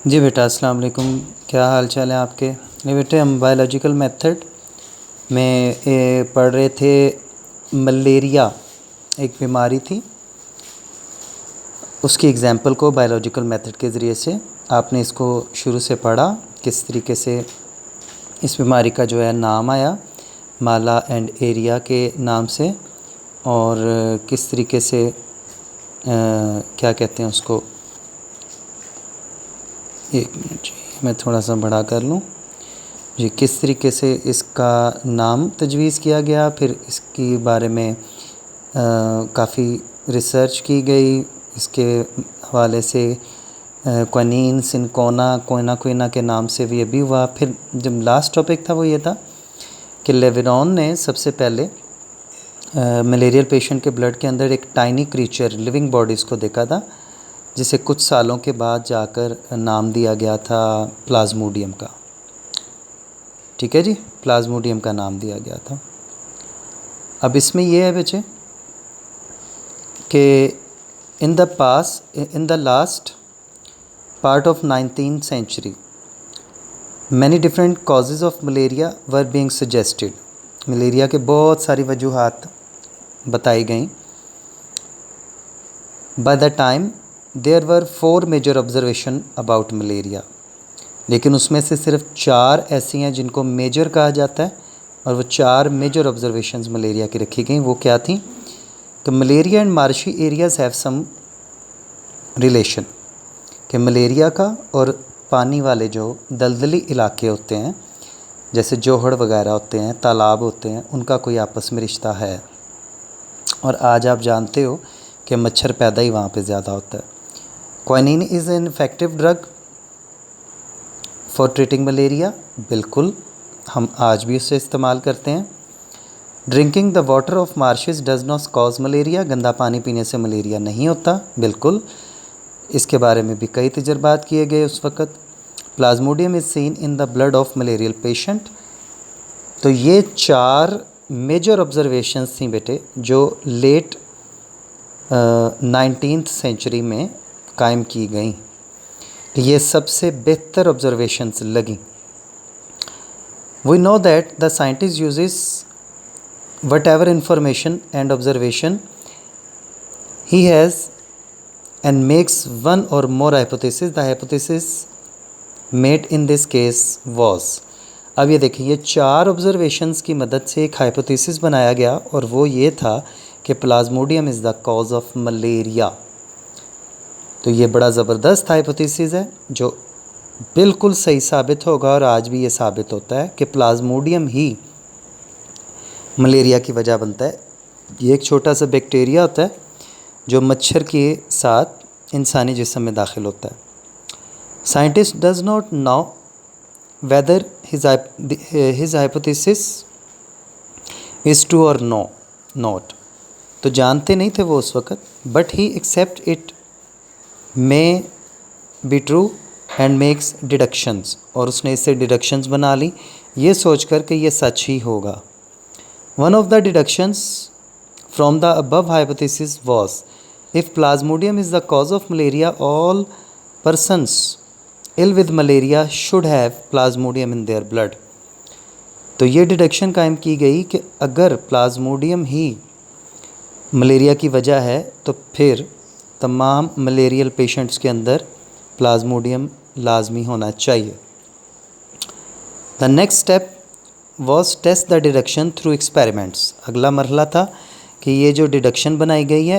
जी बेटा, अस्सलाम वालेकुम। क्या हाल चाल है आपके? नहीं बेटे, हम बायोलॉजिकल मेथड में पढ़ रहे थे। मलेरिया एक बीमारी थी, उसकी एग्ज़ाम्पल को बायोलॉजिकल मेथड के ज़रिए से आपने इसको शुरू से पढ़ा, किस तरीके से इस बीमारी का जो है नाम आया माला एंड एरिया के नाम से, और किस तरीके से क्या कहते हैं उसको, एक मिनट जी, मैं थोड़ा सा बड़ा कर लूँ जी। किस तरीके से इसका नाम तजवीज़ किया गया, फिर इसके बारे में काफ़ी रिसर्च की गई, इसके हवाले से क्विनीन सिनकोना क्विना के नाम से भी ये भी हुआ। फिर जब लास्ट टॉपिक था वो ये था कि लेविरॉन ने सबसे पहले मलेरियल पेशेंट के ब्लड के अंदर एक टाइनी क्रीचर लिविंग बॉडीज़ को देखा था, जिसे कुछ सालों के बाद जाकर नाम दिया गया था प्लाज्मोडियम का। ठीक है जी, प्लाज्मोडियम का नाम दिया गया था। अब इसमें यह है बच्चे कि in the last part of 19th century many different causes of malaria were being suggested. Malaria के बहुत सारी वजूहात बताई गई। By the time there were 4 major observation about malaria, लेकिन उसमें से सिर्फ 4 ऐसी हैं जिनको मेजर कहा जाता है, और वो 4 मेजर ऑब्जर्वेशंस मलेरिया की रखी गई। वो क्या थी कि malaria and marshy areas have some relation, कि मलेरिया का और पानी वाले जो दलदली इलाके होते हैं, जैसे जोहड़ वगैरह होते हैं, तालाब होते हैं, उनका कोई आपस में रिश्ता है। और आज आप जानते हो कि मच्छर पैदा ही वहाँ पे ज़्यादा होता है। Quinine is an effective drug for treating malaria, बिल्कुल हम आज भी उसे इस्तेमाल करते हैं। Drinking the water of marches does not cause malaria, गंदा पानी पीने से मलेरिया नहीं होता, बिल्कुल। इसके बारे में भी कई तजर्बात किए गए उस वक़्त। Plasmodium is seen in the blood of malarial patient. तो ये 4 मेजर ऑब्जर्वेशंस थी बेटे, जो लेट 19th सेंचुरी में कायम की गई। ये सबसे बेहतर ऑब्जर्वेशंस लगी। We know that the scientist uses whatever information and observation he has and makes one or more hypothesis. The hypothesis made in this case was, अब ये देखिए, ये 4 ऑब्जर्वेशंस की मदद से एक हाइपोथेसिस बनाया गया, और वो ये था कि Plasmodium is the cause of malaria. तो ये बड़ा ज़बरदस्त हाइपोथेसिस है जो बिल्कुल सही साबित होगा, और आज भी ये साबित होता है कि प्लाज्मोडियम ही मलेरिया की वजह बनता है। ये एक छोटा सा बैक्टीरिया होता है जो मच्छर के साथ इंसानी जिस्म में दाखिल होता है। Scientist does not know whether his hypothesis is true और नो नॉट, तो जानते नहीं थे वो उस वक़्त, but he accept it may be true and makes deductions, और उसने इससे डिडक्शंस बना ली ये सोच कर कि ये सच ही होगा। One of the deductions from the above hypothesis was, if plasmodium is the cause of malaria, all persons ill with malaria should have plasmodium in their blood. तो ये डिडक्शन कायम की गई कि अगर प्लाज्मोडियम ही मलेरिया की वजह है तो फिर तमाम मलेरियल पेशेंट्स के अंदर प्लाज्मोडियम लाजमी होना चाहिए। The next step was test the deduction through experiments. अगला मरहला था कि ये जो डिडक्शन बनाई गई है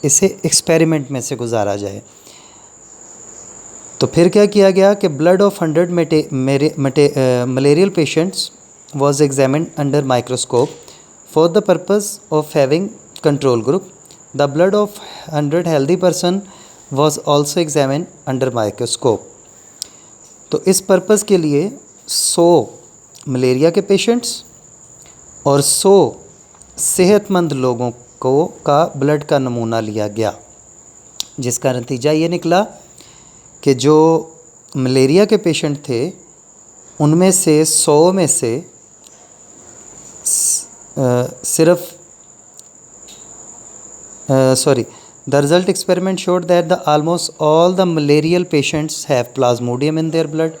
इसे एक्सपेरिमेंट में से गुजारा जाए। तो फिर क्या किया गया कि blood of 100 malarial patients was examined under microscope for the purpose of having control group. The blood of 100 healthy person was also examined under microscope. तो इस पर्पस के लिए 100 मलेरिया के पेशेंट्स और 100 सेहतमंद लोगों का ब्लड का नमूना लिया गया, जिसका नतीजा ये निकला कि जो मलेरिया के पेशेंट थे उनमें से 100 में से सिर्फ the result experiment showed that the almost all the malarial patients have Plasmodium in their blood.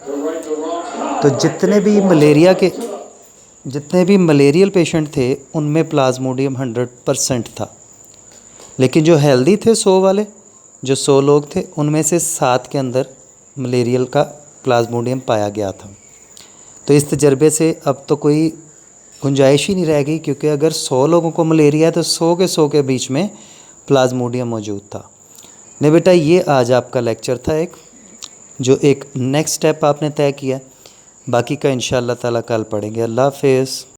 तो जितने भी मलेरियल पेशेंट थे उनमें प्लाज्मोडियम 100% था, लेकिन जो हेल्दी थे 100 वाले, जो 100 लोग थे उनमें से 7 के अंदर मलेरियल का प्लाज्मोडियम पाया गया था। तो इस तजर्बे से अब तो कोई गुंजाइश ही नहीं रह गई, क्योंकि अगर 100 लोगों को मलेरिया है तो 100 के बीच में प्लाज्मोडियम मौजूद था। नहीं बेटा, ये आज आपका लेक्चर था एक, जो एक नेक्स्ट स्टेप आपने तय किया। बाकी का इंशाअल्लाह ताला कल पढ़ेंगे। अल्लाह हाफ़िज़।